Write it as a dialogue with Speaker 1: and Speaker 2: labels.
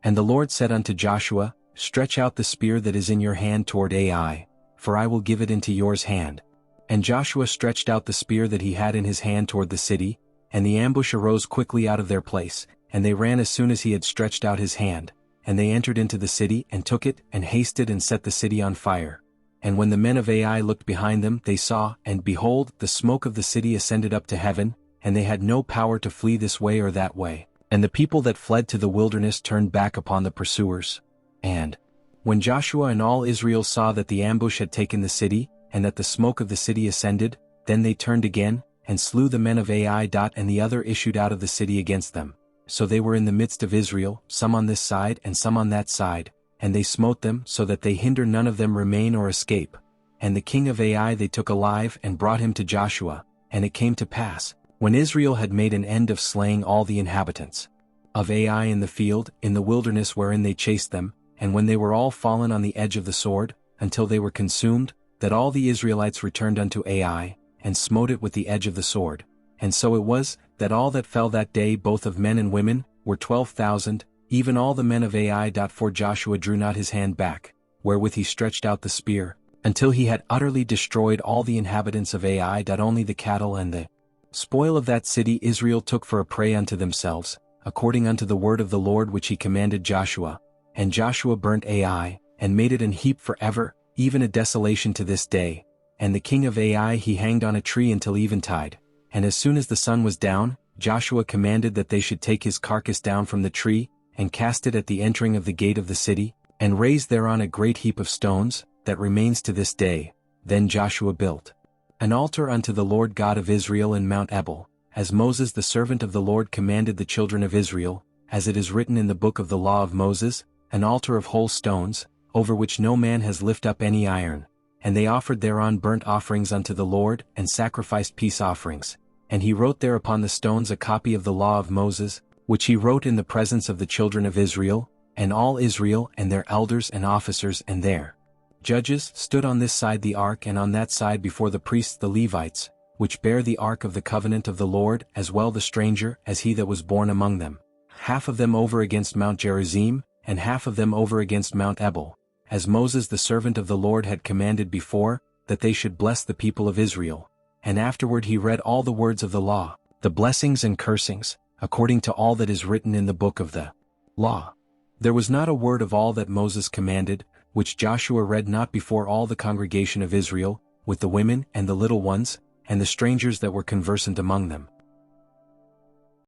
Speaker 1: And the Lord said unto Joshua, Stretch out the spear that is in your hand toward Ai, for I will give it into yours hand. And Joshua stretched out the spear that he had in his hand toward the city, and the ambush arose quickly out of their place, and they ran as soon as he had stretched out his hand, and they entered into the city and took it, and hasted and set the city on fire. And when the men of Ai looked behind them, they saw, and behold, the smoke of the city ascended up to heaven, and they had no power to flee this way or that way. And the people that fled to the wilderness turned back upon the pursuers. And when Joshua and all Israel saw that the ambush had taken the city, and that the smoke of the city ascended, then they turned again, and slew the men of Ai. And the other issued out of the city against them. So they were in the midst of Israel, some on this side and some on that side, and they smote them so that they hinder none of them remain or escape. And the king of Ai they took alive and brought him to Joshua. And it came to pass, when Israel had made an end of slaying all the inhabitants of Ai in the field, in the wilderness wherein they chased them, and when they were all fallen on the edge of the sword, until they were consumed, that all the Israelites returned unto Ai, and smote it with the edge of the sword. And so it was, that all that fell that day both of men and women, were 12,000, even all the men of Ai. For Joshua drew not his hand back, wherewith he stretched out the spear, until he had utterly destroyed all the inhabitants of Ai. Only the cattle and the spoil of that city Israel took for a prey unto themselves, according unto the word of the Lord which he commanded Joshua. And Joshua burnt Ai, and made it an heap for ever, even a desolation to this day. And the king of Ai he hanged on a tree until eventide. And as soon as the sun was down, Joshua commanded that they should take his carcass down from the tree, and cast it at the entering of the gate of the city, and raise thereon a great heap of stones, that remains to this day. Then Joshua built an altar unto the Lord God of Israel in Mount Ebal, as Moses the servant of the Lord commanded the children of Israel, as it is written in the book of the law of Moses, an altar of whole stones, over which no man has lifted up any iron. And they offered thereon burnt offerings unto the Lord, and sacrificed peace offerings. And he wrote there upon the stones a copy of the law of Moses, which he wrote in the presence of the children of Israel, and all Israel and their elders and officers and their judges stood on this side the ark and on that side before the priests the Levites, which bear the ark of the covenant of the Lord, as well the stranger as he that was born among them. Half of them over against Mount Gerizim, and half of them over against Mount Ebal, as Moses the servant of the Lord had commanded before, that they should bless the people of Israel. And afterward he read all the words of the law, the blessings and cursings, according to all that is written in the book of the law. There was not a word of all that Moses commanded, which Joshua read not before all the congregation of Israel, with the women and the little ones, and the strangers that were conversant among them.